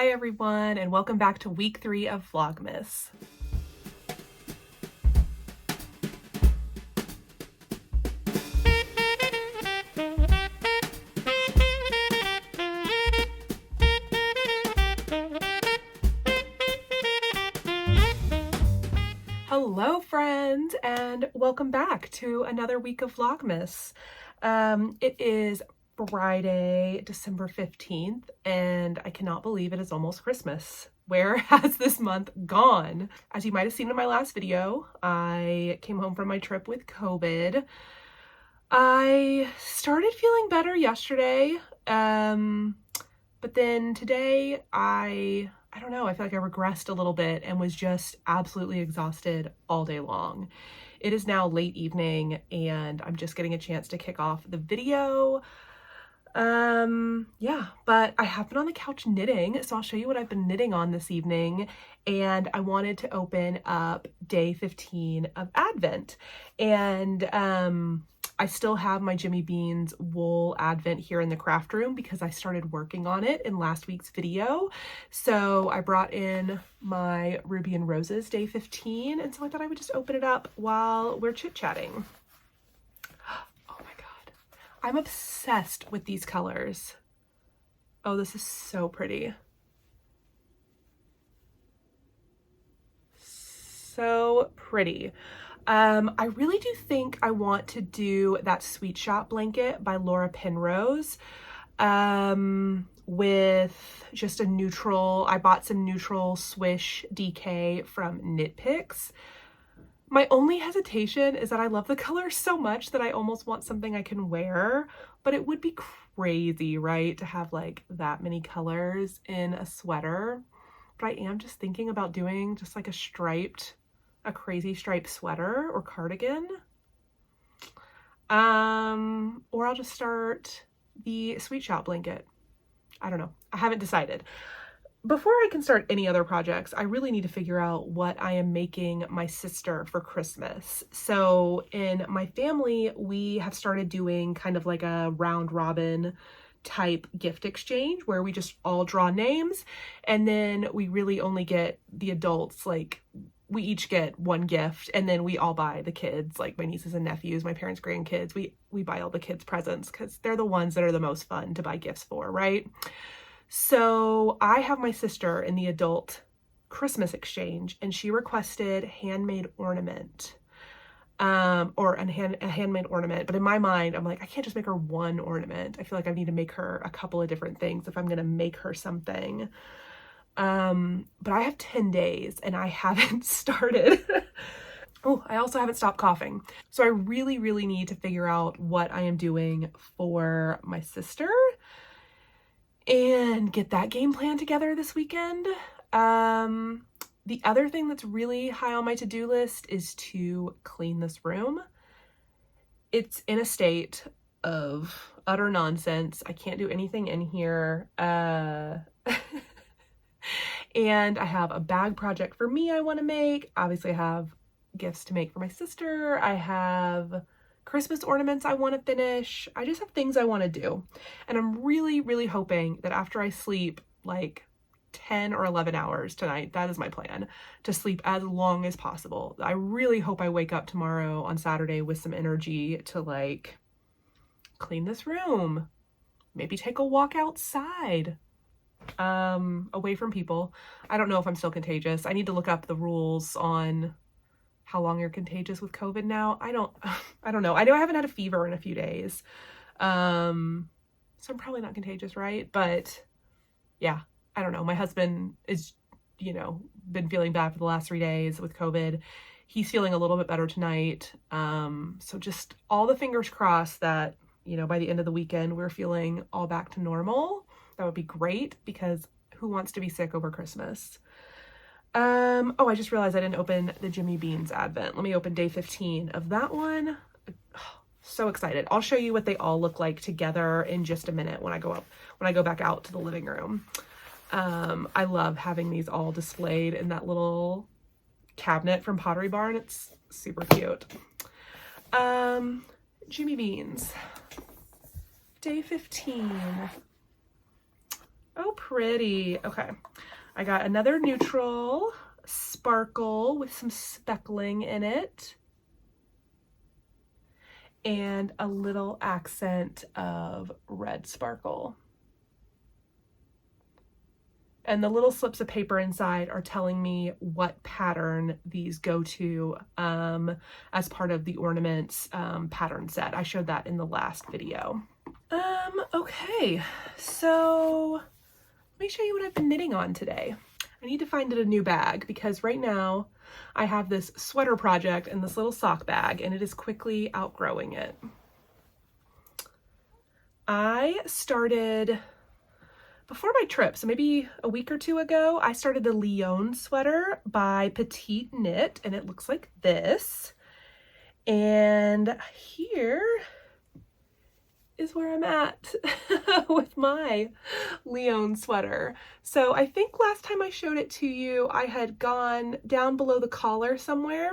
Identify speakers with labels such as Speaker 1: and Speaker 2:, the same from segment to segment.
Speaker 1: Hi everyone, and welcome back to week 3 of Vlogmas. Hello friends, and welcome back to another week of Vlogmas. It is Friday, December 15th, and I cannot believe it is almost Christmas. Where has this month gone? As you might have seen in my last video, I came home from my trip with COVID. I started feeling better yesterday, but then today I don't know, I feel like I regressed a little bit and was just absolutely exhausted all day long. It is now late evening and I'm just getting a chance to kick off the video. Yeah, but I have been on the couch knitting, so I'll show you what I've been knitting on this evening. And I wanted to open up day 15 of Advent. And I still have my Jimmy Beans wool Advent here in the craft room because I started working on it in last week's video. So I brought in my Ruby and Roses day 15, and so I thought I would just open it up while we're chit-chatting. Oh my god. I'm obsessed with these colors. Oh, this is so pretty. So pretty. I really do think I want to do that Sweet Shop blanket by Laura Penrose with just a neutral, I bought some neutral swish DK from Knit Picks. My only hesitation is that I love the color so much that I almost want something I can wear, but it would be crazy, right, to have like that many colors in a sweater. But I am just thinking about doing just like a crazy striped sweater or cardigan. Or I'll just start the Sweet Shop blanket. I don't know. I haven't decided. Before I can start any other projects, I really need to figure out what I am making my sister for Christmas. So in my family, we have started doing kind of like a round robin type gift exchange where we just all draw names, and then we really only get the adults, like we each get one gift, and then we all buy the kids, like my nieces and nephews, my parents' grandkids, we buy all the kids presents because they're the ones that are the most fun to buy gifts for, right? So I have my sister in the adult Christmas exchange, and she requested handmade ornament, or a handmade ornament. But in my mind, I'm like, I can't just make her one ornament. I feel like I need to make her a couple of different things if I'm going to make her something. But I have 10 days and I haven't started. Oh, I also haven't stopped coughing. So I really, really need to figure out what I am doing for my sister and get that game plan together this weekend. The other thing that's really high on my to-do list is to clean this room. It's in a state of utter nonsense. I can't do anything in here. And I have a bag project for me I want to make. Obviously, I have gifts to make for my sister. I have Christmas ornaments I want to finish. I just have things I want to do. And I'm really, really hoping that after I sleep like 10 or 11 hours tonight, that is my plan, to sleep as long as possible. I really hope I wake up tomorrow on Saturday with some energy to like clean this room, maybe take a walk outside, away from people. I don't know if I'm still contagious. I need to look up the rules on how long you're contagious with COVID now. I don't know. I know I haven't had a fever in a few days. So I'm probably not contagious, right? But yeah, I don't know. My husband is, been feeling bad for the last 3 days with COVID. He's feeling a little bit better tonight. So just all the fingers crossed that, by the end of the weekend, we're feeling all back to normal. That would be great because who wants to be sick over Christmas? Oh, I just realized I didn't open the Jimmy Beans Advent. Let me open day 15 of that one. Oh, so excited. I'll show you what they all look like together in just a minute when I go back out to the living room. I love having these all displayed in that little cabinet from Pottery Barn. It's super cute. Jimmy Beans. Day 15. Oh, pretty. Okay. I got another neutral sparkle with some speckling in it. And a little accent of red sparkle. And the little slips of paper inside are telling me what pattern these go to as part of the ornaments pattern set. I showed that in the last video. Okay, so let me show you what I've been knitting on today. I need to find a new bag because right now I have this sweater project in this little sock bag and it is quickly outgrowing it. I started, before my trip, so maybe a week or two ago, I started the Lyon sweater by Petite Knit, and it looks like this. And here is where I'm at with my Lyon sweater. So I think last time I showed it to you, I had gone down below the collar somewhere.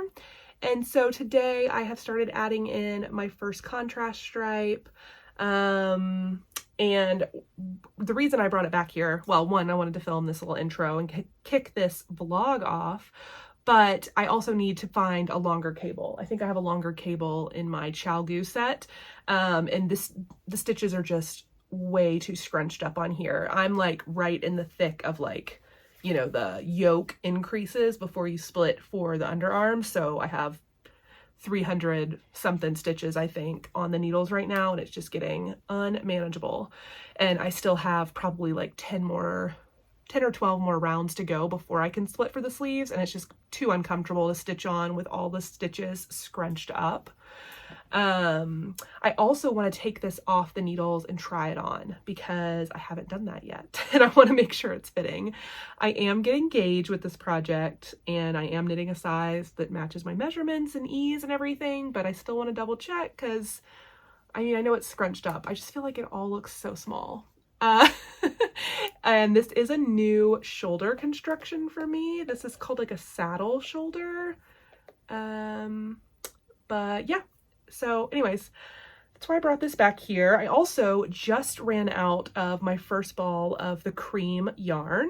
Speaker 1: And so today I have started adding in my first contrast stripe. And the reason I brought it back here, well, one, I wanted to film this little intro and kick this vlog off, but I also need to find a longer cable. I think I have a longer cable in my Chalgu set, and the stitches are just way too scrunched up on here. I'm like right in the thick of like, you know, the yoke increases before you split for the underarms, so I have 300 something stitches, I think, on the needles right now, and it's just getting unmanageable. And I still have probably like 10 or 12 more rounds to go before I can split for the sleeves, and it's just too uncomfortable to stitch on with all the stitches scrunched up. I also want to take this off the needles and try it on because I haven't done that yet and I want to make sure it's fitting. I am getting gauge with this project and I am knitting a size that matches my measurements and ease and everything, but I still want to double check because I mean, I know it's scrunched up. I just feel like it all looks so small. And this is a new shoulder construction for me. This is called like a saddle shoulder. But yeah. So anyways, that's why I brought this back here. I also just ran out of my first ball of the cream yarn.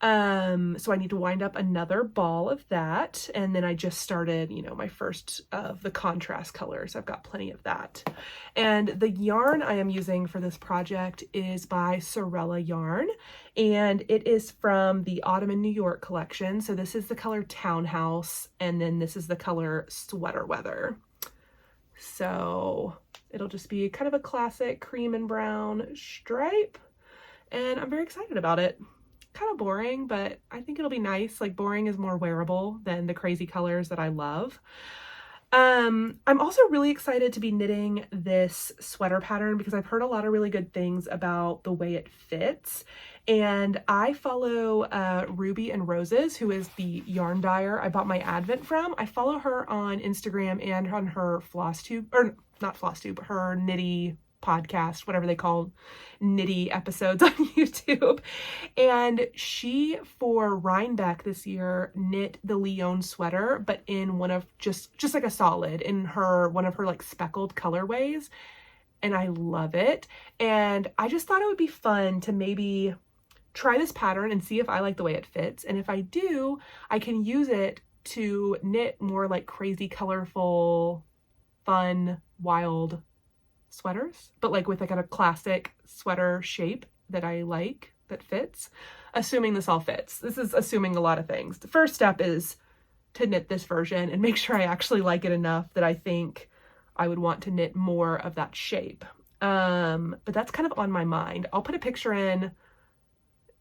Speaker 1: So I need to wind up another ball of that. And then I just started, you know, my first of the contrast colors. I've got plenty of that. And the yarn I am using for this project is by Sorella Yarn. And it is from the Autumn in New York collection. So this is the color Townhouse. And then this is the color Sweater Weather. So it'll just be kind of a classic cream and brown stripe, and I'm very excited about it. Kind of boring, but I think it'll be nice. Like, boring is more wearable than the crazy colors that I love. I'm also really excited to be knitting this sweater pattern because I've heard a lot of really good things about the way it fits. And I follow Ruby and Roses, who is the yarn dyer I bought my Advent from. I follow her on Instagram and on her FlossTube, or not FlossTube, but her Knitty podcast, whatever they call Knitty episodes on YouTube. And she, for Rhinebeck this year, knit the Lyon sweater, but in one of just like a solid, in one of her like speckled colorways. And I love it. And I just thought it would be fun to maybe try this pattern and see if I like the way it fits. And if I do, I can use it to knit more like crazy, colorful, fun, wild sweaters, but like with like a classic sweater shape that I like, that fits, assuming this all fits. This is assuming a lot of things. The first step is to knit this version and make sure I actually like it enough that I think I would want to knit more of that shape. But that's kind of on my mind. I'll put a picture in.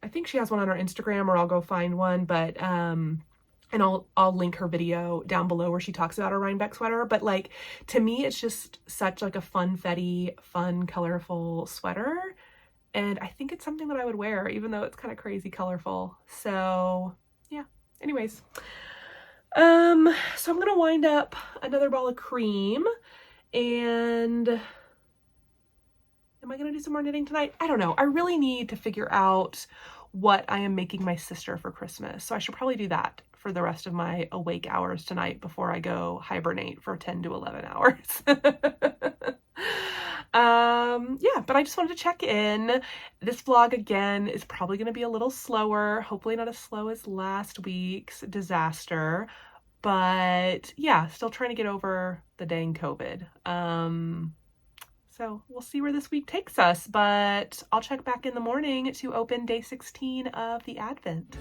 Speaker 1: I think she has one on her Instagram, or I'll go find one, but and I'll link her video down below where she talks about her Rhinebeck sweater. But like, to me, it's just such like a funfetti, fun, colorful sweater. And I think it's something that I would wear, even though it's kind of crazy colorful. So yeah, anyways. So I'm gonna wind up another ball of cream, and am I gonna do some more knitting tonight? I don't know. I really need to figure out what I am making my sister for Christmas. So I should probably do that for the rest of my awake hours tonight before I go hibernate for 10 to 11 hours. Yeah, but I just wanted to check in. This vlog again is probably going to be a little slower, hopefully not as slow as last week's disaster, but yeah, still trying to get over the dang COVID. So we'll see where this week takes us, but I'll check back in the morning to open day 16 of the Advent.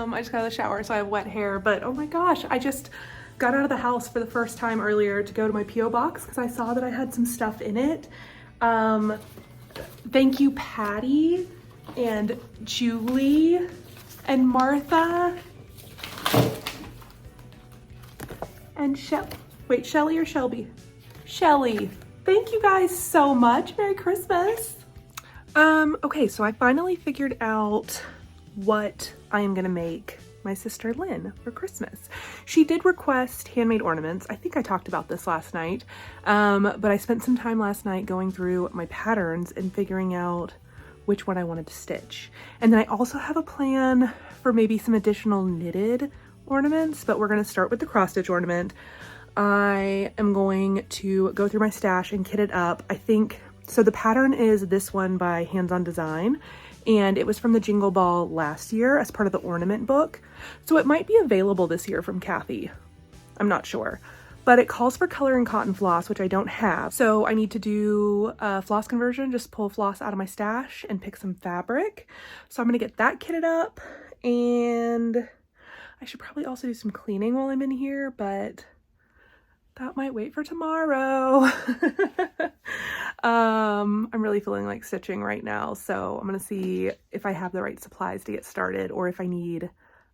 Speaker 1: I just got out of the shower, so I have wet hair, but oh my gosh, I just got out of the house for the first time earlier to go to my P.O. box because I saw that I had some stuff in it. Thank you, Patty and Julie and Martha and Shelly or Shelby? Shelly. Thank you guys so much. Merry Christmas. Okay, so I finally figured out what I am gonna make my sister Lynn for Christmas. She did request handmade ornaments. I think I talked about this last night, but I spent some time last night going through my patterns and figuring out which one I wanted to stitch. And then I also have a plan for maybe some additional knitted ornaments, but we're gonna start with the cross stitch ornament. I am going to go through my stash and kit it up. I think, so the pattern is this one by Hands On Design, and it was from the Jingle Ball last year as part of the ornament book. So it might be available this year from Kathy. I'm not sure. But it calls for color and cotton floss, which I don't have. So I need to do a floss conversion, just pull floss out of my stash and pick some fabric. So I'm gonna get that kitted up, and I should probably also do some cleaning while I'm in here, but that might wait for tomorrow. I'm really feeling like stitching right now, so I'm gonna see if I have the right supplies to get started or if I need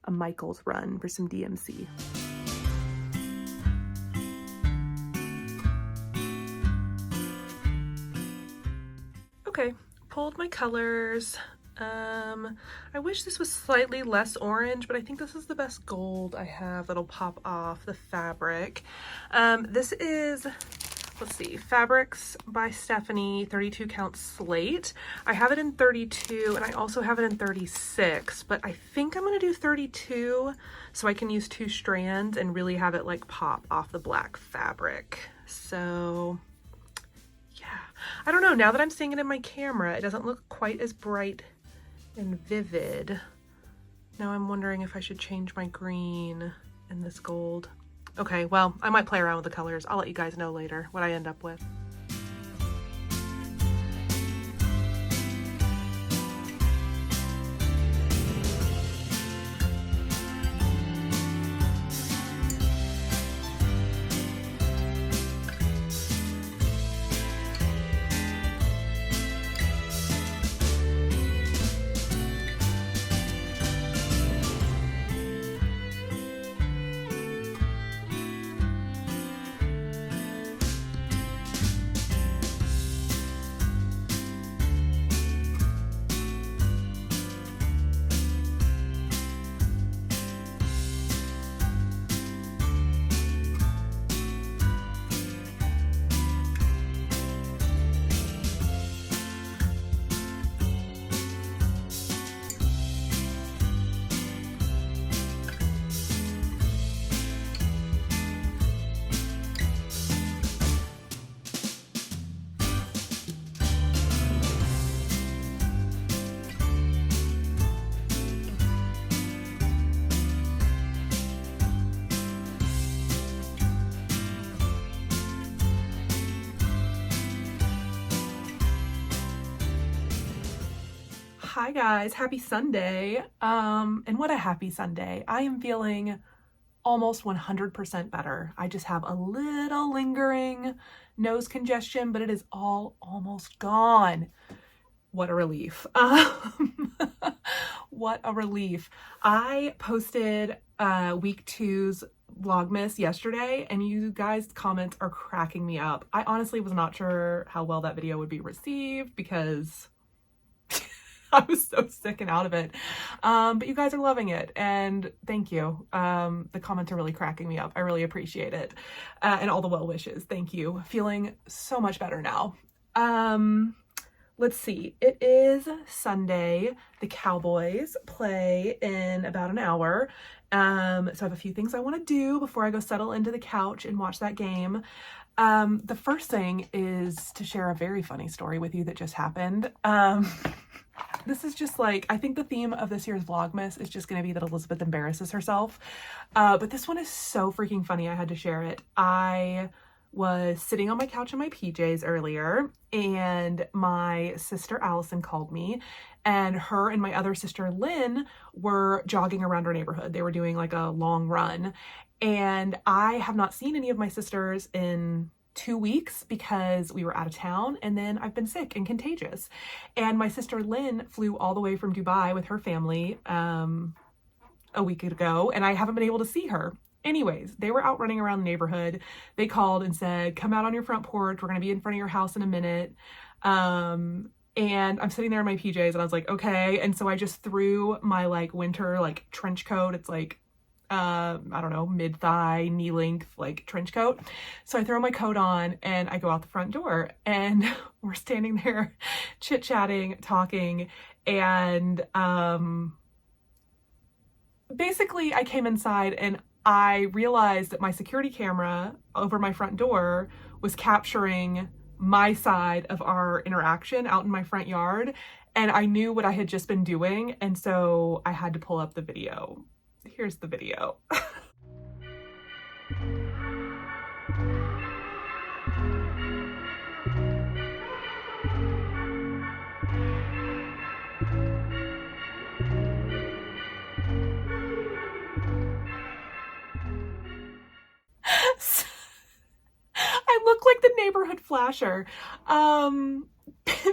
Speaker 1: a Michael's run for some DMC. Okay, pulled my colors. I wish this was slightly less orange, but I think this is the best gold I have that'll pop off the fabric. This is, let's see, Fabrics by Stephanie 32 count slate. I have it in 32 and I also have it in 36, but I think I'm gonna do 32 so I can use 2 strands and really have it like pop off the black fabric. So yeah, I don't know, now that I'm seeing it in my camera, it doesn't look quite as bright and vivid. Now I'm wondering if I should change my green and this gold. Okay, well, I might play around with the colors. I'll let you guys know later what I end up with. Hi guys, happy Sunday. And what a happy Sunday. I am feeling almost 100% better. I just have a little lingering nose congestion, but it is all almost gone. What a relief. What a relief. I posted week 2's Vlogmas yesterday, and you guys' comments are cracking me up. I honestly was not sure how well that video would be received because I was so sick and out of it. But you guys are loving it, and thank you. The comments are really cracking me up. I really appreciate it. And all the well wishes. Thank you. Feeling so much better now. Let's see. It is Sunday. The Cowboys play in about an hour. So I have a few things I want to do before I go settle into the couch and watch that game. The first thing is to share a very funny story with you that just happened. This is just like, I think the theme of this year's Vlogmas is just going to be that Elizabeth embarrasses herself. But this one is so freaking funny. I had to share it. I was sitting on my couch in my PJs earlier, and my sister Allison called me, and her and my other sister Lynn were jogging around our neighborhood. They were doing like a long run, and I have not seen any of my sisters in 2 weeks because we were out of town, and then I've been sick and contagious. And my sister Lynn flew all the way from Dubai with her family a week ago, and I haven't been able to see her. Anyways, they were out running around the neighborhood. They called and said, come out on your front porch. We're going to be in front of your house in a minute. And I'm sitting there in my PJs, and I was like, okay. And so I just threw my like winter like trench coat. It's like, I don't know, mid-thigh, knee-length, like trench coat. So I throw my coat on and I go out the front door, and we're standing there chit-chatting, talking, and basically I came inside and I realized that my security camera over my front door was capturing my side of our interaction out in my front yard, and I knew what I had just been doing, and so I had to pull up the video. Here's the video. I look like the neighborhood flasher.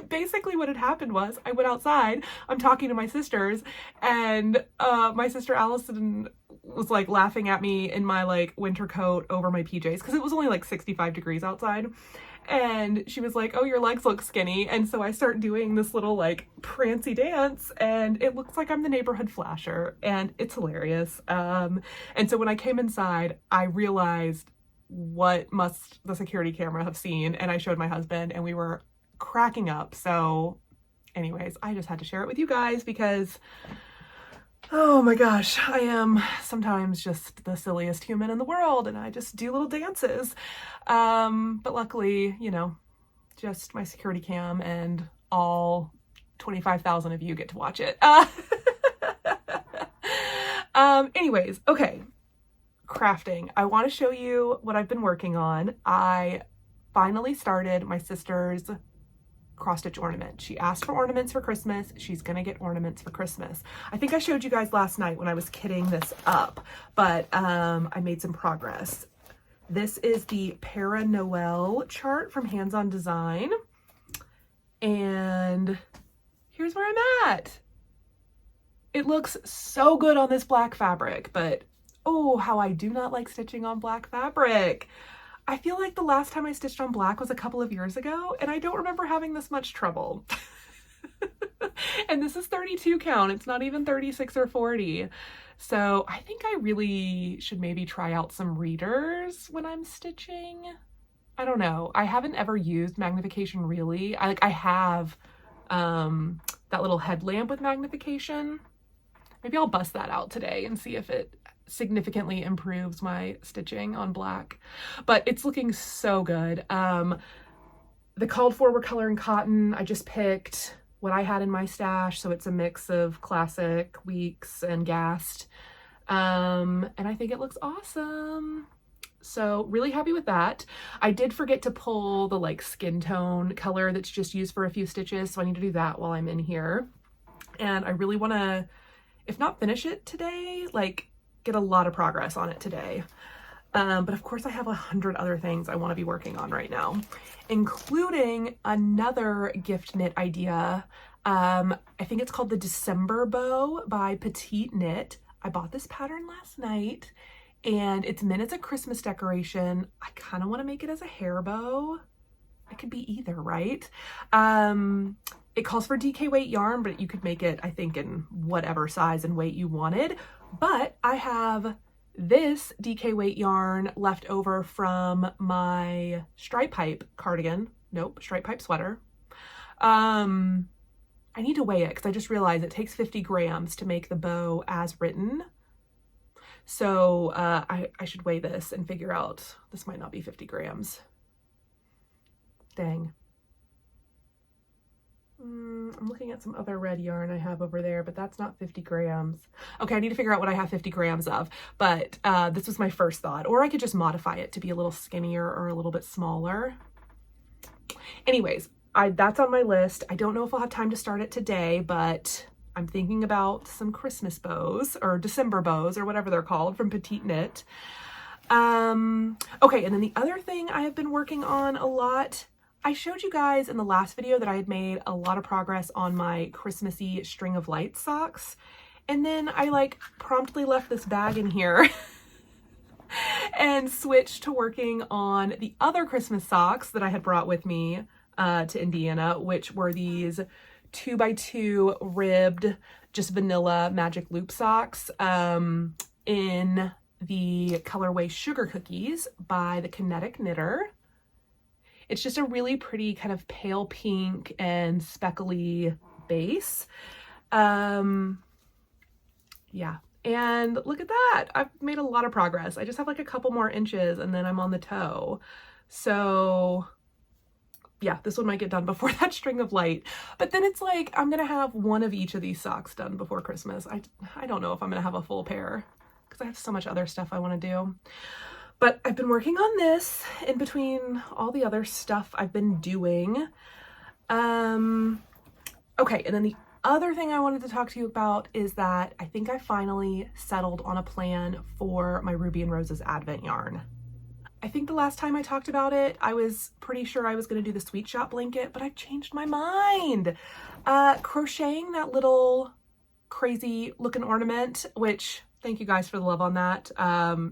Speaker 1: Basically what had happened was I went outside, I'm talking to my sisters, and my sister Allison was like laughing at me in my like winter coat over my PJs because it was only like 65 degrees outside. And she was like, oh, your legs look skinny. And so I start doing this little like prancy dance, and it looks like I'm the neighborhood flasher, and it's hilarious. And so when I came inside, I realized what must the security camera have seen, and I showed my husband, and we were cracking up. So anyways, I just had to share it with you guys because, oh my gosh, I am sometimes just the silliest human in the world, and I just do little dances. But luckily, you know, just my security cam and all 25,000 of you get to watch it. Anyways, okay. Crafting. I want to show you what I've been working on. I finally started my sister's cross-stitch ornament. She asked for ornaments for Christmas. She's gonna get ornaments for Christmas. I think I showed you guys last night when I was kitting this up, but I made some progress. This is the Para Noel chart from Hands On Design, and here's where I'm at. It looks so good on this black fabric, but oh, how I do not like stitching on black fabric. I feel like the last time I stitched on black was a couple of years ago, and I don't remember having this much trouble. And this is 32 count. It's not even 36 or 40. So I think I really should maybe try out some readers when I'm stitching. I don't know. I haven't ever used magnification really. I have that little headlamp with magnification. Maybe I'll bust that out today and see if it significantly improves my stitching on black, but it's looking so good. The called for were color and cotton. I just picked what I had in my stash, so it's a mix of classic, Weeks, and Gast, and I think it looks awesome. So really happy with that. I did forget to pull the like skin tone color that's just used for a few stitches, so I need to do that while I'm in here. And I really want to, if not finish it today, like get a lot of progress on it today. But of course I have 100 other things I want to be working on right now, including another gift knit idea. I think it's called the December Bow by Petite Knit. I bought this pattern last night and it's meant as a Christmas decoration. I kind of want to make it as a hair bow. It could be either, right? It calls for DK weight yarn, but you could make it, I think, in whatever size and weight you wanted. But I have this DK weight yarn left over from my stripe pipe cardigan. Nope, stripe pipe sweater. I need to weigh it because I just realized it takes 50 grams to make the bow as written. So I should weigh this and figure out, this might not be 50 grams. Dang. I'm looking at some other red yarn I have over there, but that's not 50 grams. Okay, I need to figure out what I have 50 grams of, but this was my first thought. Or I could just modify it to be a little skinnier or a little bit smaller. Anyways, that's on my list. I don't know if I'll have time to start it today, but I'm thinking about some Christmas bows or December bows or whatever they're called from Petite Knit. Okay, and then the other thing I have been working on a lot, I showed you guys in the last video that I had made a lot of progress on my Christmassy string of lights socks. And then I like promptly left this bag in here and switched to working on the other Christmas socks that I had brought with me to Indiana, which were these 2x2 ribbed, just vanilla magic loop socks in the colorway Sugar Cookies by the Kinetic Knitter. It's just a really pretty kind of pale pink and speckly base. Yeah, and look at that. I've made a lot of progress. I just have like a couple more inches and then I'm on the toe. So yeah, this one might get done before that string of light. But then it's like, I'm gonna have one of each of these socks done before Christmas. I don't know if I'm gonna have a full pair because I have so much other stuff I wanna do. But I've been working on this in between all the other stuff I've been doing. Okay, and then the other thing I wanted to talk to you about is that I think I finally settled on a plan for my Ruby and Roses Advent yarn. I think the last time I talked about it, I was pretty sure I was going to do the Sweet Shop blanket, but I've changed my mind. Crocheting that little crazy looking ornament, which thank you guys for the love on that.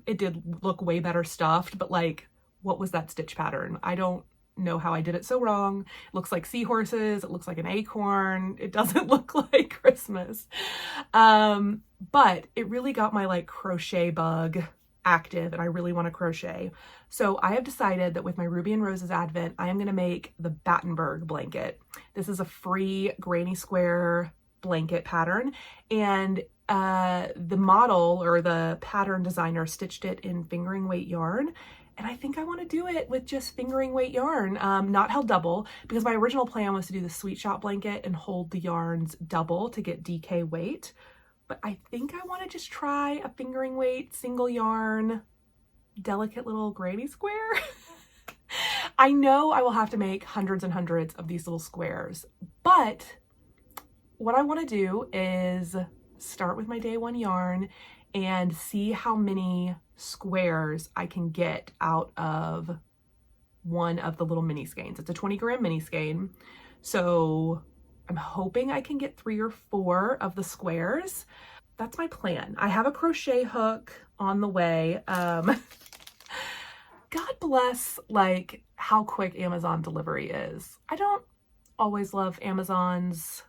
Speaker 1: It did look way better stuffed, but like, what was that stitch pattern? I don't know how I did it so wrong. It looks like seahorses. It looks like an acorn. It doesn't look like Christmas. But it really got my like crochet bug active and I really want to crochet. So I have decided that with my Ruby and Roses Advent, I am going to make the Battenberg blanket. This is a free granny square blanket pattern, and the model or the pattern designer stitched it in fingering weight yarn, and I think I want to do it with just fingering weight yarn, not held double, because my original plan was to do the Sweet Shop blanket and hold the yarns double to get DK weight, but I think I want to just try a fingering weight single yarn delicate little granny square. I know I will have to make hundreds and hundreds of these little squares, but what I want to do is start with my day one yarn and see how many squares I can get out of one of the little mini skeins. It's a 20-gram mini skein, so I'm hoping I can get 3 or 4 of the squares. That's my plan. I have a crochet hook on the way. God bless like how quick Amazon delivery is. I don't always love Amazon's,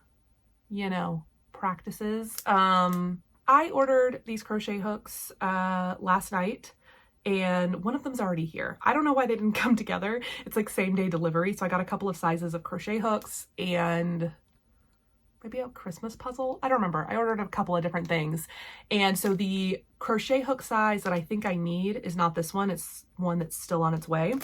Speaker 1: you know, practices. I ordered these crochet hooks last night and one of them's already here. I don't know why they didn't come together. It's like same day delivery. So I got a couple of sizes of crochet hooks and maybe a Christmas puzzle. I don't remember. I ordered a couple of different things. And so the crochet hook size that I think I need is not this one. It's one that's still on its way.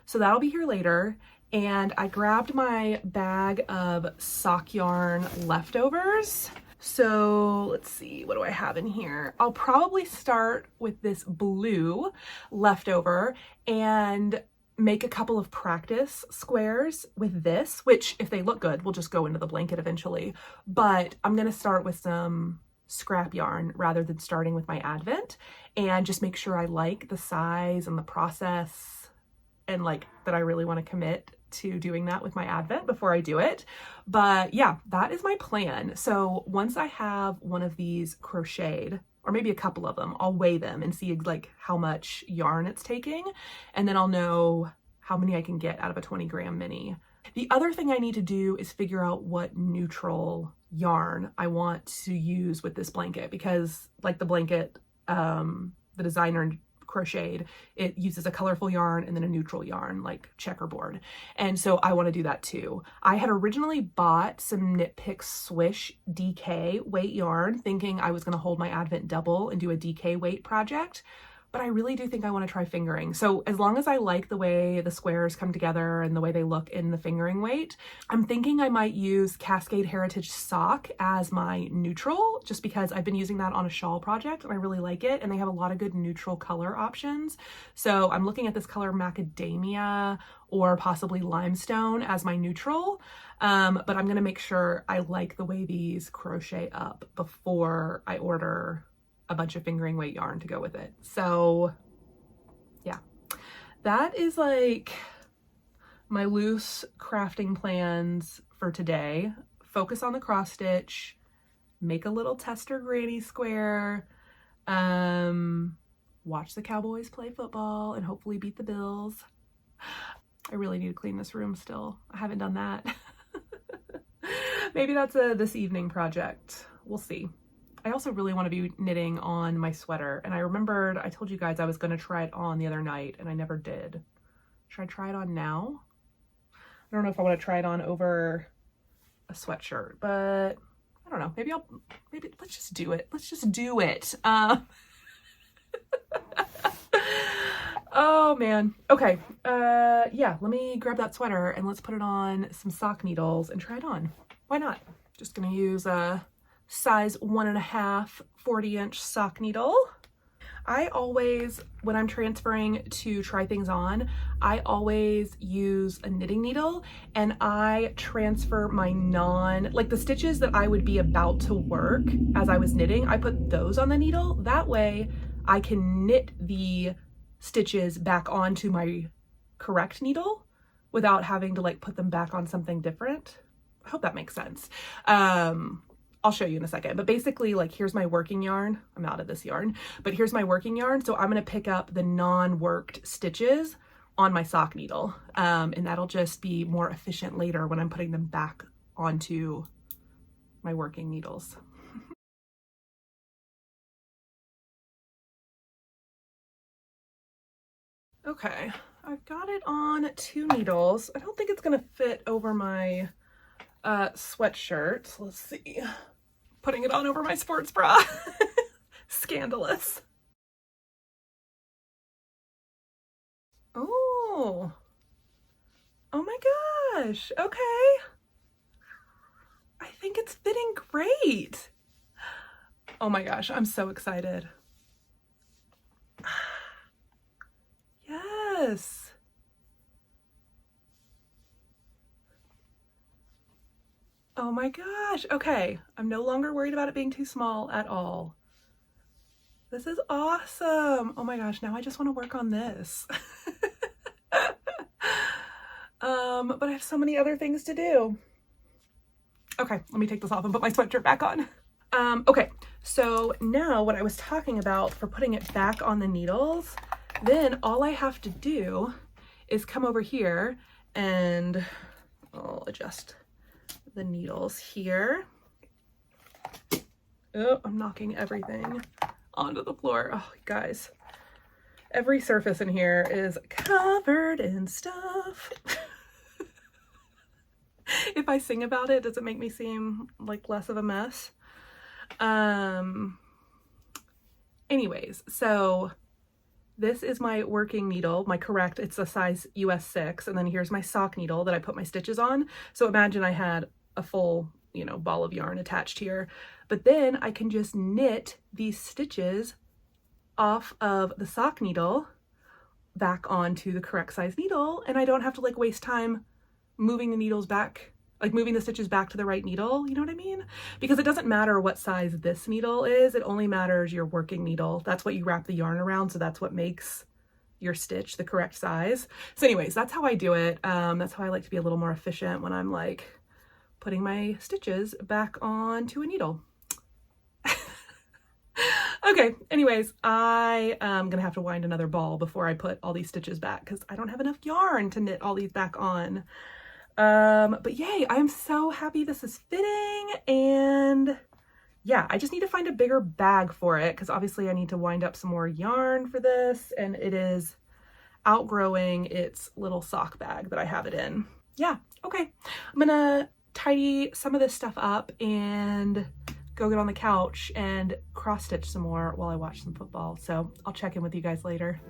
Speaker 1: So that'll be here later. And I grabbed my bag of sock yarn leftovers. So let's see, what do I have in here? I'll probably start with this blue leftover, and make a couple of practice squares with this, which if they look good, will just go into the blanket eventually. But I'm going to start with some scrap yarn rather than starting with my advent, and just make sure I like the size and the process, and like that I really want to commit to doing that with my advent before I do it. But yeah, that is my plan. So once I have one of these crocheted, or maybe a couple of them, I'll weigh them and see like how much yarn it's taking, and then I'll know how many I can get out of a 20-gram mini. The other thing I need to do is figure out what neutral yarn I want to use with this blanket, because like the blanket, the designer crocheted, it uses a colorful yarn and then a neutral yarn like checkerboard, and so I want to do that too. I had originally bought some Knit Picks Swish DK weight yarn thinking I was going to hold my advent double and do a DK weight project, but I really do think I want to try fingering. So as long as I like the way the squares come together and the way they look in the fingering weight, I'm thinking I might use Cascade Heritage Sock as my neutral, just because I've been using that on a shawl project and I really like it, and they have a lot of good neutral color options. So I'm looking at this color macadamia or possibly limestone as my neutral, but I'm going to make sure I like the way these crochet up before I order a bunch of fingering weight yarn to go with it. So yeah, that is like my loose crafting plans for today. Focus on the cross stitch, make a little tester granny square, watch the Cowboys play football and hopefully beat the Bills. I really need to clean this room still. I haven't done that. Maybe that's a this evening project. We'll see. I also really want to be knitting on my sweater, and I remembered I told you guys I was going to try it on the other night and I never did. Should I try it on now? I don't know if I want to try it on over a sweatshirt, but I don't know. Maybe let's just do it. Let's just do it. Oh man. Okay. Yeah, let me grab that sweater and let's put it on some sock needles and try it on. Why not? Just gonna use a size 1.5 40-inch sock needle. I always, when I'm transferring to try things on, I always use a knitting needle, and I transfer my like the stitches that I would be about to work as I was knitting, I put those on the needle. That way I can knit the stitches back onto my correct needle without having to like put them back on something different. I hope that makes sense. I'll show you in a second, but basically like here's my working yarn. I'm out of this yarn, but here's my working yarn. So I'm going to pick up the non-worked stitches on my sock needle. And that'll just be more efficient later when I'm putting them back onto my working needles. Okay, I've got it on 2 needles. I don't think it's going to fit over my sweatshirt. So let's see. Putting it on over my sports bra. Scandalous. Oh. Oh my gosh. Okay. I think it's fitting great. Oh my gosh, I'm so excited. Yes. Oh my gosh. Okay. I'm no longer worried about it being too small at all. This is awesome. Oh my gosh. Now I just want to work on this. But I have so many other things to do. Okay. Let me take this off and put my sweatshirt back on. Okay. So now what I was talking about for putting it back on the needles, then all I have to do is come over here and I'll adjust the needles here. Oh, I'm knocking everything onto the floor. Oh, guys, every surface in here is covered in stuff. If I sing about it, does it make me seem like less of a mess? Anyways, so this is my working needle, my correct, it's a size US 6, and then here's my sock needle that I put my stitches on. So imagine I had a full, you know, ball of yarn attached here, but then I can just knit these stitches off of the sock needle back onto the correct size needle, and I don't have to like waste time moving the needles back, like moving the stitches back to the right needle, you know what I mean? Because it doesn't matter what size this needle is, it only matters your working needle. That's what you wrap the yarn around, so that's what makes your stitch the correct size. So anyways, that's how I do it. That's how I like to be a little more efficient when I'm like putting my stitches back onto a needle. Okay, anyways, I am gonna have to wind another ball before I put all these stitches back because I don't have enough yarn to knit all these back on. But yay, I'm so happy this is fitting, and yeah, I just need to find a bigger bag for it because obviously I need to wind up some more yarn for this, and it is outgrowing its little sock bag that I have it in. Yeah, okay, I'm gonna tidy some of this stuff up and go get on the couch and cross stitch some more while I watch some football. So I'll check in with you guys later.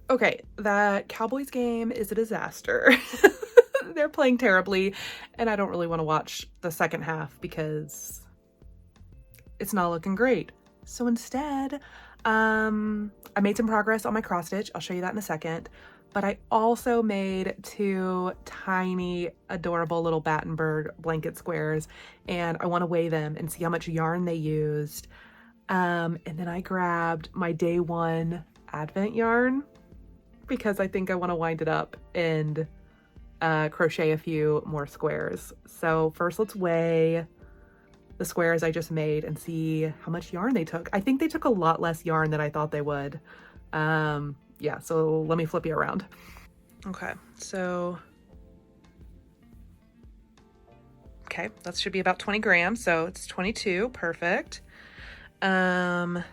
Speaker 1: Okay, that Cowboys game is a disaster. They're playing terribly, and I don't really want to watch the second half because it's not looking great. So instead, I made some progress on my cross stitch. I'll show you that in a second. But I also made 2 tiny, adorable little Battenberg blanket squares, and I want to weigh them and see how much yarn they used. And then I grabbed my day 1 Advent yarn, because I think I want to wind it up and crochet a few more squares. So first let's weigh the squares I just made and see how much yarn they took. I think they took a lot less yarn than I thought they would. Yeah, so let me flip you around. Okay, so, okay, that should be about 20 grams. So it's 22, perfect. And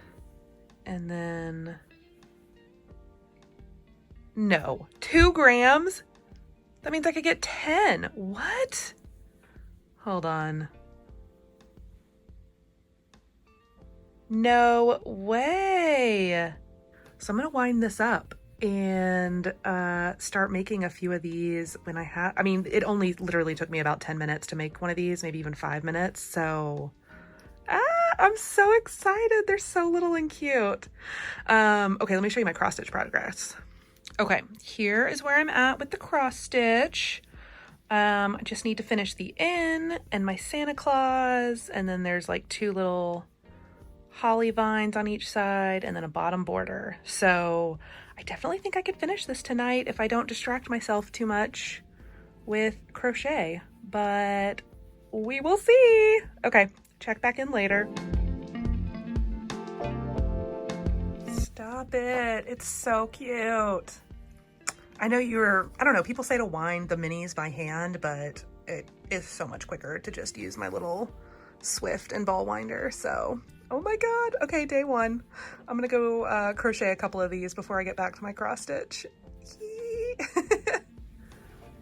Speaker 1: then, no, 2 grams? That means I could get 10. What? Hold on. No way. So I'm gonna wind this up and start making a few of these when I mean, it only literally took me about 10 minutes to make one of these, maybe even 5 minutes. So, I'm so excited. They're so little and cute. Okay, let me show you my cross stitch progress. Okay, here is where I'm at with the cross stitch. I just need to finish the N and my Santa Claus, and then there's like 2 little holly vines on each side and then a bottom border. So I definitely think I could finish this tonight if I don't distract myself too much with crochet, but we will see. Okay, check back in later. Stop it. It's so cute. I know I don't know, people say to wind the minis by hand, but it is so much quicker to just use my little Swift and ball winder. So, oh my God. Okay, day 1. I'm gonna go crochet a couple of these before I get back to my cross stitch.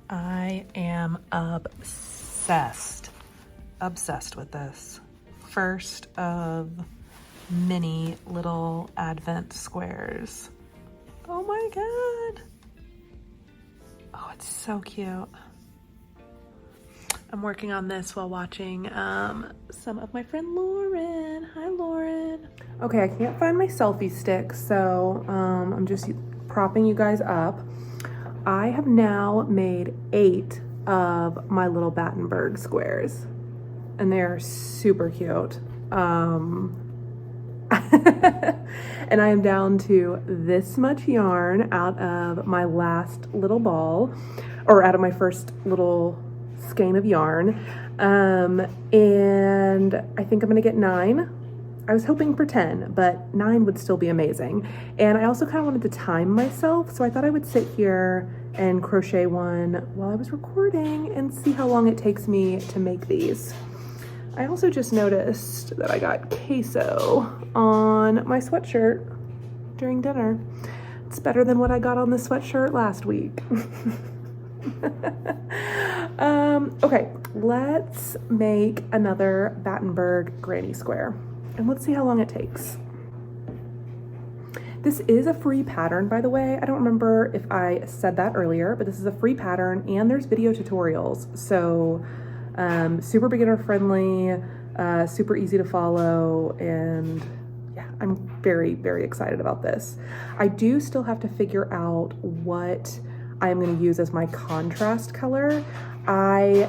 Speaker 1: I am obsessed with this. First of many little Advent squares. Oh my God. Oh, it's so cute. I'm working on this while watching some of my friend Lauren. Hi, Lauren. Okay, I can't find my selfie stick, so I'm just propping you guys up. I have now made 8 of my little Battenberg squares, and they're super cute. And I am down to this much yarn out of my last little ball, or out of my first little skein of yarn. And I think I'm gonna get 9. I was hoping for 10, but 9 would still be amazing. And I also kind of wanted to time myself, so I thought I would sit here and crochet one while I was recording and see how long it takes me to make these. I also just noticed that I got queso on my sweatshirt during dinner. It's better than what I got on the sweatshirt last week. Okay, let's make another Battenberg granny square, and let's see how long it takes. This is a free pattern, by the way. I don't remember if I said that earlier, but this is a free pattern and there's video tutorials. So super beginner friendly, super easy to follow, and yeah, I'm very, very excited about this. I do still have to figure out what I'm going to use as my contrast color. I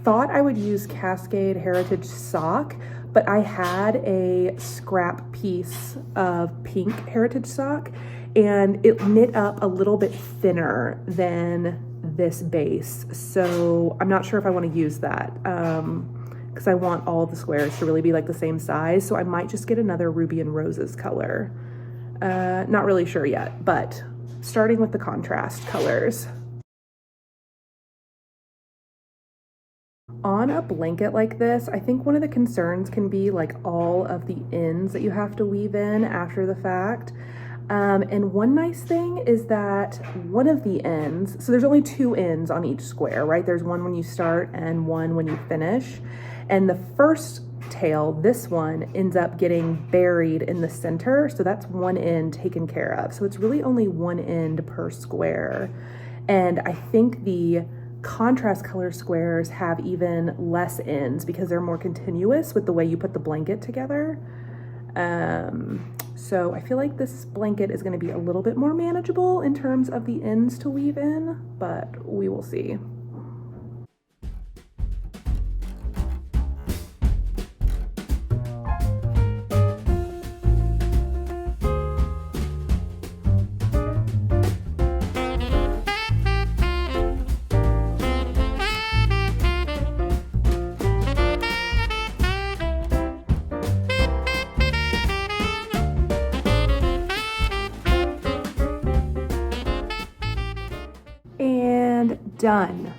Speaker 1: thought I would use Cascade Heritage Sock, but I had a scrap piece of pink Heritage Sock and it knit up a little bit thinner than this base. So I'm not sure if I want to use that because I want all of the squares to really be like the same size. So I might just get another Ruby and Roses color. Not really sure yet, but starting with the contrast colors. On a blanket like this, I think one of the concerns can be like all of the ends that you have to weave in after the fact. And one nice thing is that one of the ends, so there's only 2 ends on each square, right? There's one when you start and one when you finish. And the first tail, this one, ends up getting buried in the center. So that's one end taken care of. So it's really only one end per square. And I think the contrast color squares have even less ends because they're more continuous with the way you put the blanket together. So I feel like this blanket is going to be a little bit more manageable in terms of the ends to weave in, but we will see. Done.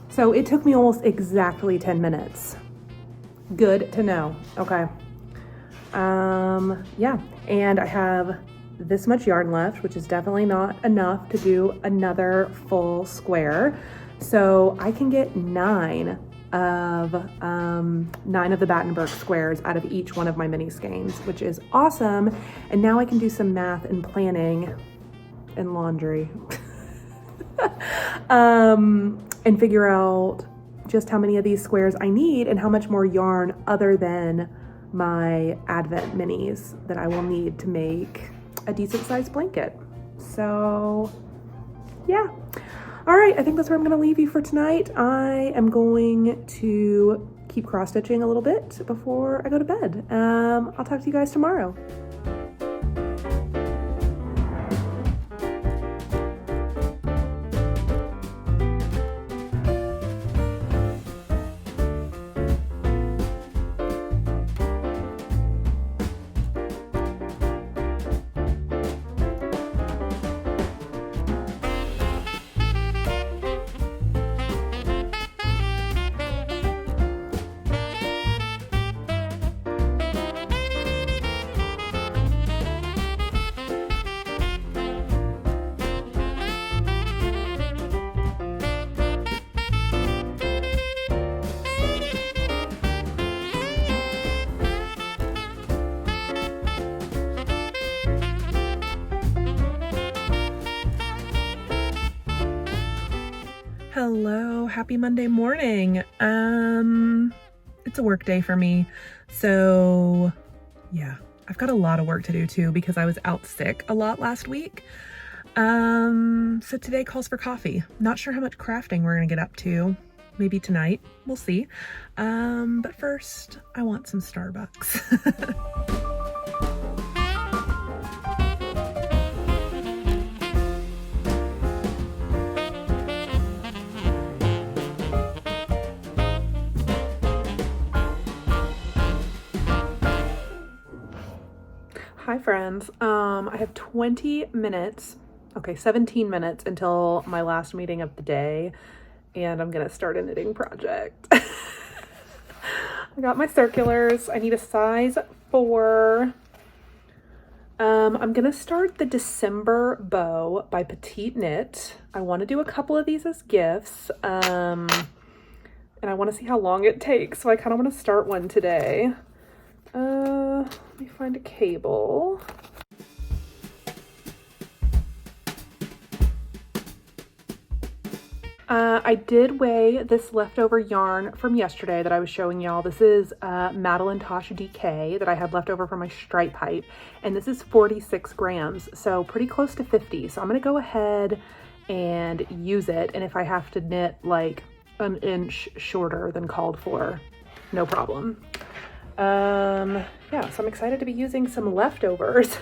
Speaker 1: So it took me almost exactly 10 minutes. Good to know. Okay. Yeah, and I have this much yarn left, which is definitely not enough to do another full square. So I can get 9 of the Battenberg squares out of each one of my mini skeins, which is awesome. And now I can do some math and planning and laundry. And figure out just how many of these squares I need and how much more yarn other than my Advent minis that I will need to make a decent sized blanket. So yeah. All right, I think that's where I'm going to leave you for tonight. I am going to keep cross stitching a little bit before I go to bed. I'll talk to you guys tomorrow. Hello, happy Monday morning. It's a work day for me. So yeah, I've got a lot of work to do too because I was out sick a lot last week. So today calls for coffee. Not sure how much crafting we're gonna get up to. Maybe tonight, we'll see. But first I want some Starbucks. Hi friends, I have 20 minutes, okay, 17 minutes until my last meeting of the day, and I'm gonna start a knitting project. I got my circulars. I need a size 4 I'm gonna start the December bow by Petite Knit. I want to do a couple of these as gifts, and I want to see how long it takes, so I kind of want to start one today. Let me find a cable. I did weigh this leftover yarn from yesterday that I was showing y'all. This is Madeline Tosh DK that I had left over from my stripe height, and this is 46 grams, so pretty close to 50. So I'm gonna go ahead and use it, and if I have to knit like an inch shorter than called for, no problem. Yeah, so I'm excited to be using some leftovers.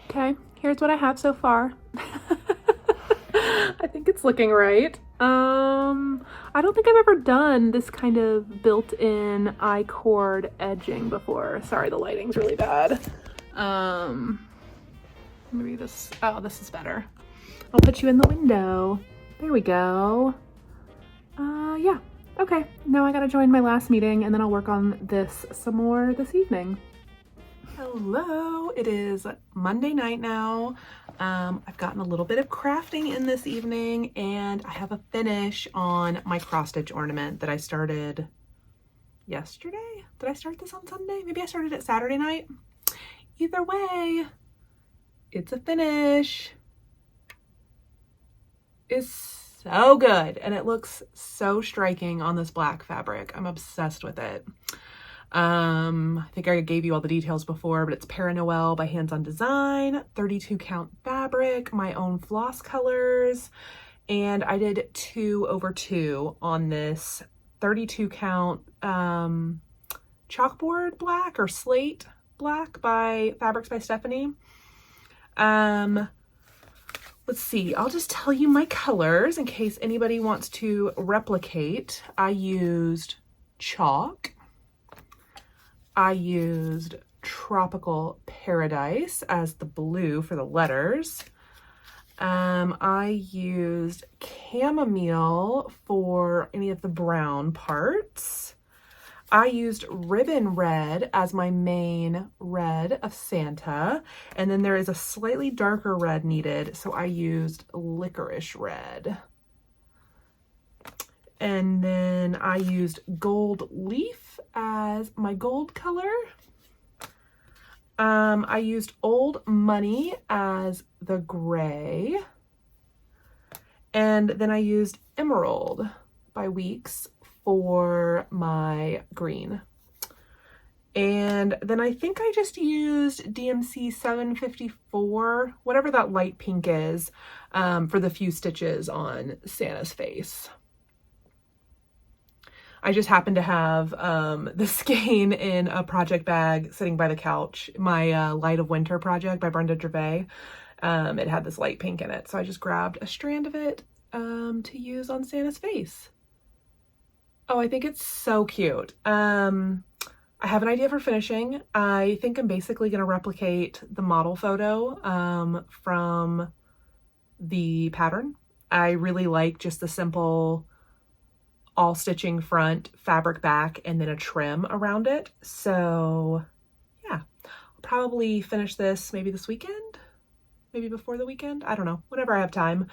Speaker 1: Okay, here's what I have so far. I think it's looking right. I don't think I've ever done this kind of built-in I-cord edging before. Sorry, the lighting's really bad. Maybe this, oh, this is better. I'll put you in the window. There we go. Yeah, okay. Now I gotta join my last meeting and then I'll work on this some more this evening. Hello, it is Monday night now. I've gotten a little bit of crafting in this evening and I have a finish on my cross stitch ornament that I started yesterday. Did I start this on Sunday? Maybe I started it Saturday night. Either way, it's a finish. It's so good and it looks so striking on this black fabric. I'm obsessed with it. I think I gave you all the details before, but it's Para Noel by Hands On Design, 32 count fabric, my own floss colors, and I did 2/2 on this 32 count chalkboard black or slate black by Fabrics by Stephanie. Let's see, I'll just tell you my colors in case anybody wants to replicate. I used chalk. I used Tropical Paradise as the blue for the letters. I used Chamomile for any of the brown parts. I used Ribbon Red as my main red of Santa. And then there is a slightly darker red needed, so I used Licorice Red. And then I used Gold Leaf as my gold color. I used Old Money as the gray. And then I used Emerald by Weeks for my green. And then I think I just used DMC 754, whatever that light pink is, for the few stitches on Santa's face. I just happen to have the skein in a project bag sitting by the couch, my Light of Winter project by Brenda Gervais. It had this light pink in it, so I just grabbed a strand of it to use on Santa's face. Oh, I think it's so cute. I have an idea for finishing. I think I'm basically going to replicate the model photo from the pattern. I really like just the simple all stitching front, fabric back, and then a trim around it. So yeah, I'll probably finish this maybe this weekend, maybe before the weekend. I don't know, whenever I have time.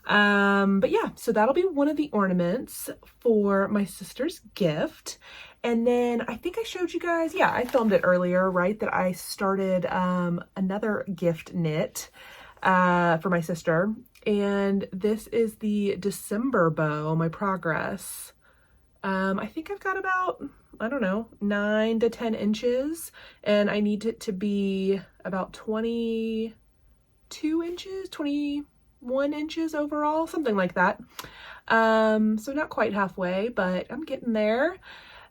Speaker 1: But yeah, so that'll be one of the ornaments for my sister's gift. And then I think I showed you guys, yeah, I filmed it earlier, right? That I started another gift knit for my sister. And this is the December bow, my progress. I think I've got about, I don't know, 9 to 10 inches, and I need it to be about 22 inches, 21 inches overall, something like that. So not quite halfway, but I'm getting there.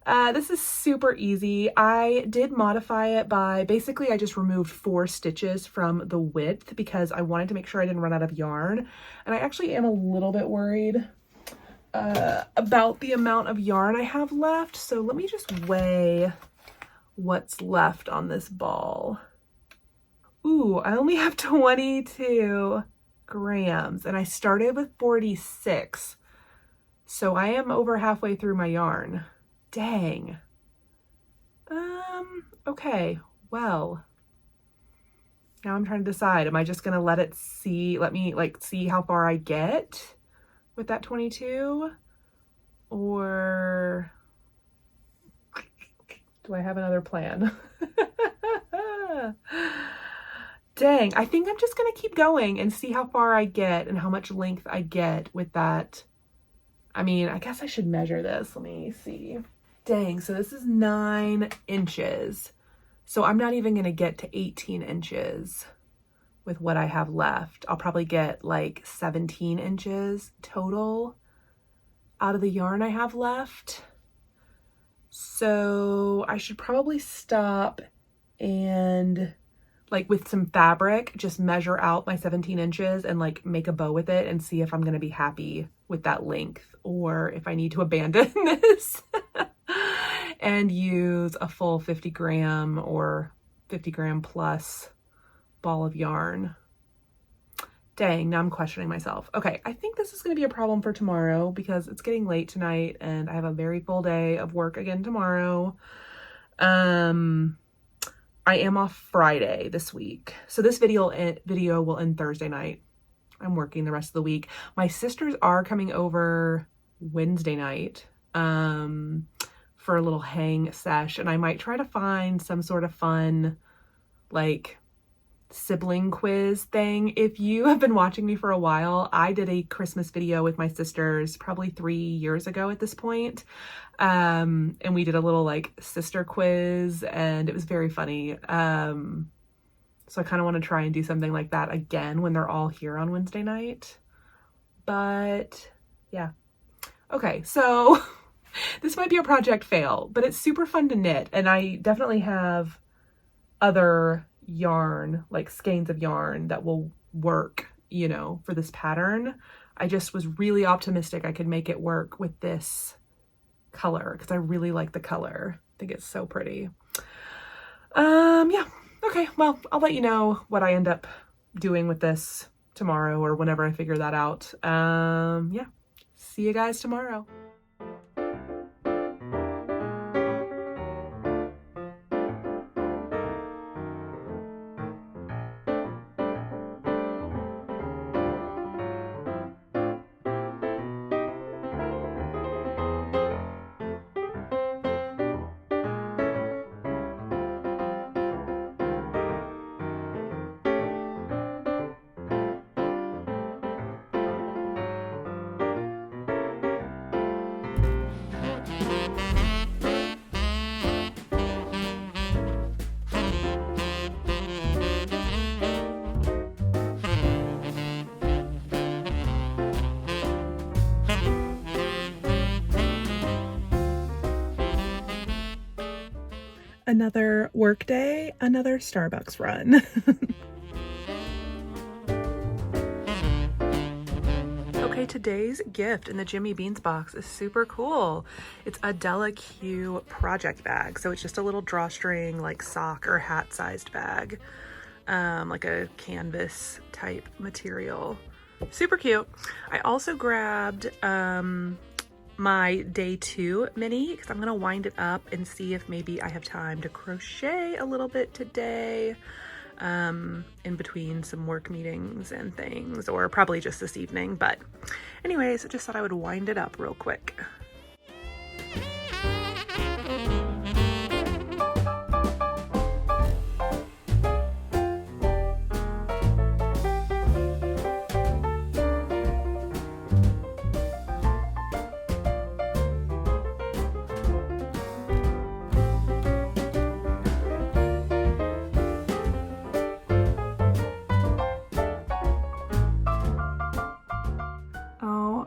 Speaker 1: This is super easy. I did modify it by, basically I just removed 4 stitches from the width because I wanted to make sure I didn't run out of yarn. And I actually am a little bit worried about the amount of yarn I have left. So let me just weigh what's left on this ball. Ooh, I only have 22 grams and I started with 46. So I am over halfway through my yarn. Dang. Okay, well, now I'm trying to decide, am I just gonna let me see how far I get with that 22? Or do I have another plan? Dang, I think I'm just gonna keep going and see how far I get and how much length I get with that. I mean, I guess I should measure this. Let me see. Dang, so this is 9 inches. So I'm not even gonna get to 18 inches with what I have left. I'll probably get like 17 inches total out of the yarn I have left. So I should probably stop and like with some fabric, just measure out my 17 inches and like make a bow with it and see if I'm gonna be happy with that length or if I need to abandon this and use a full 50 gram or 50 gram plus ball of yarn. Dang, now I'm questioning myself. Okay, I think this is gonna be a problem for tomorrow because it's getting late tonight and I have a very full day of work again tomorrow. I am off Friday this week. So this video will end Thursday night. I'm working the rest of the week. My sisters are coming over Wednesday night for a little hang sesh, and I might try to find some sort of fun like sibling quiz thing. If you have been watching me for a while, I did a Christmas video with my sisters probably 3 years ago at this point. And we did a little like sister quiz and it was very funny. So I kind of want to try and do something like that again when they're all here on Wednesday night. But yeah. Okay, so this might be a project fail, but it's super fun to knit. And I definitely have other yarn, like skeins of yarn that will work, you know, for this pattern. I just was really optimistic I could make it work with this color because I really like the color. I think it's so pretty. Yeah. Okay, well, I'll let you know what I end up doing with this tomorrow or whenever I figure that out. Yeah. See you guys tomorrow. Another work day, another Starbucks run. Okay, today's gift in the Jimmy Beans box is super cool. It's a Della Q project bag. So it's just a little drawstring, like sock or hat sized bag, like a canvas type material. Super cute. I also grabbed my day 2 mini because I'm gonna wind it up and see if maybe I have time to crochet a little bit today in between some work meetings and things, or probably just this evening. But anyways, I just thought I would wind it up real quick.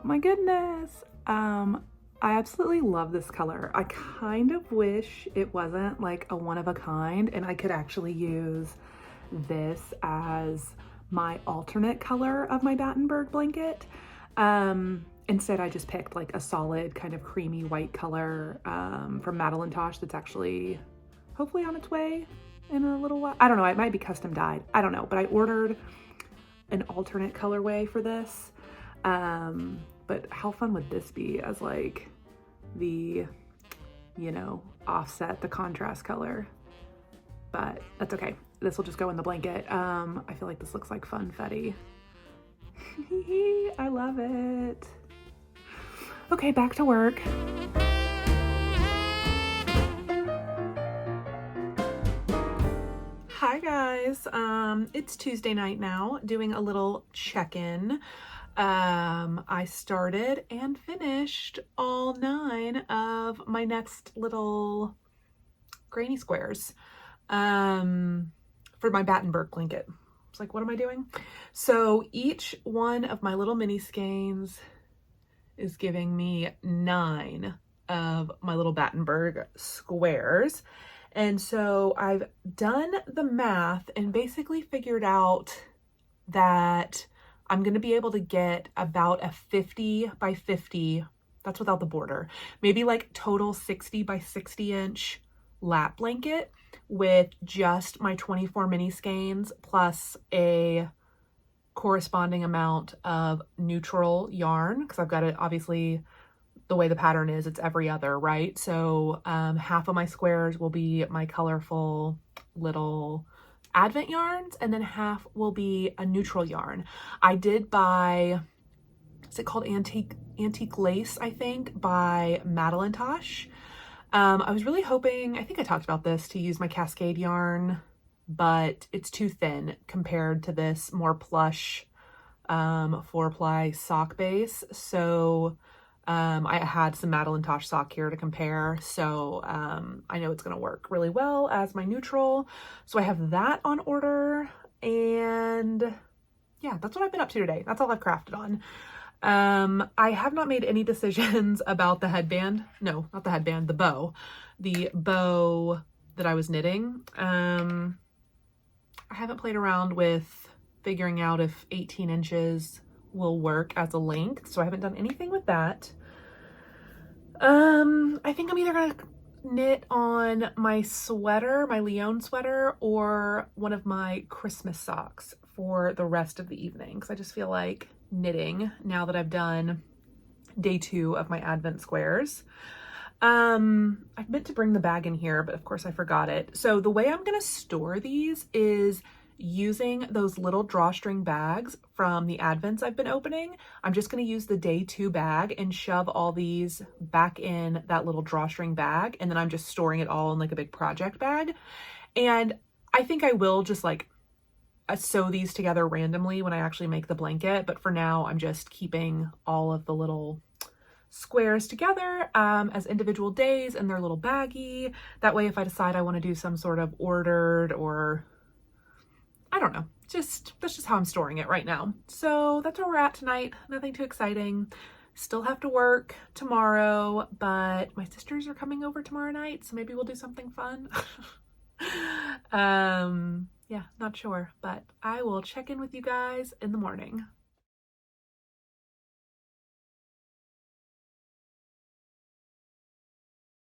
Speaker 1: My goodness. I absolutely love this color. I kind of wish it wasn't like a one of a kind and I could actually use this as my alternate color of my Battenberg blanket. Instead, I just picked like a solid kind of creamy white color from Madeline Tosh that's actually hopefully on its way in a little while. I don't know, it might be custom dyed. I don't know, but I ordered an alternate colorway for this. But how fun would this be as like the, you know, offset, the contrast color? But that's okay. This will just go in the blanket. I feel like this looks like funfetti. I love it. Okay, back to work. Hi guys, it's Tuesday night now, doing a little check-in. I started and finished all 9 of my next little granny squares for my Battenberg blanket. It's like, what am I doing? So each one of my little mini skeins is giving me 9 of my little Battenberg squares. And so I've done the math and basically figured out that I'm going to be able to get about a 50 by 50, that's without the border, maybe like total 60 by 60 inch lap blanket with just my 24 mini skeins plus a corresponding amount of neutral yarn, because I've got it, obviously the way the pattern is, it's every other, right? So half of my squares will be my colorful little Advent yarns, and then half will be a neutral yarn. I did buy, is it called Antique Lace, I think, by Madeline Tosh. I was really hoping, I think I talked about this, to use my Cascade yarn, but it's too thin compared to this more plush 4-ply sock base. So I had some Madeline Tosh sock here to compare, so I know it's going to work really well as my neutral. So I have that on order, and yeah, that's what I've been up to today. That's all I've crafted on. I have not made any decisions about the headband. No, not the headband, the bow. The bow that I was knitting. I haven't played around with figuring out if 18 inches will work as a length, so I haven't done anything with that. I think I'm either gonna knit on my sweater, my Leon sweater, or one of my Christmas socks for the rest of the evening, because I just feel like knitting now that I've done day 2 of my Advent squares. I meant to bring the bag in here, but of course I forgot it. So the way I'm gonna store these is using those little drawstring bags from the Advents I've been opening. I'm just going to use the day 2 bag and shove all these back in that little drawstring bag, and then I'm just storing it all in like a big project bag. And I think I will just like sew these together randomly when I actually make the blanket, but for now I'm just keeping all of the little squares together as individual days in their little baggie. That way if I decide I want to do some sort of ordered, or I don't know, that's just how I'm storing it right now. So that's where we're at tonight. Nothing too exciting. Still have to work tomorrow, but my sisters are coming over tomorrow night, so maybe we'll do something fun. Yeah, not sure, but I will check in with you guys in the morning.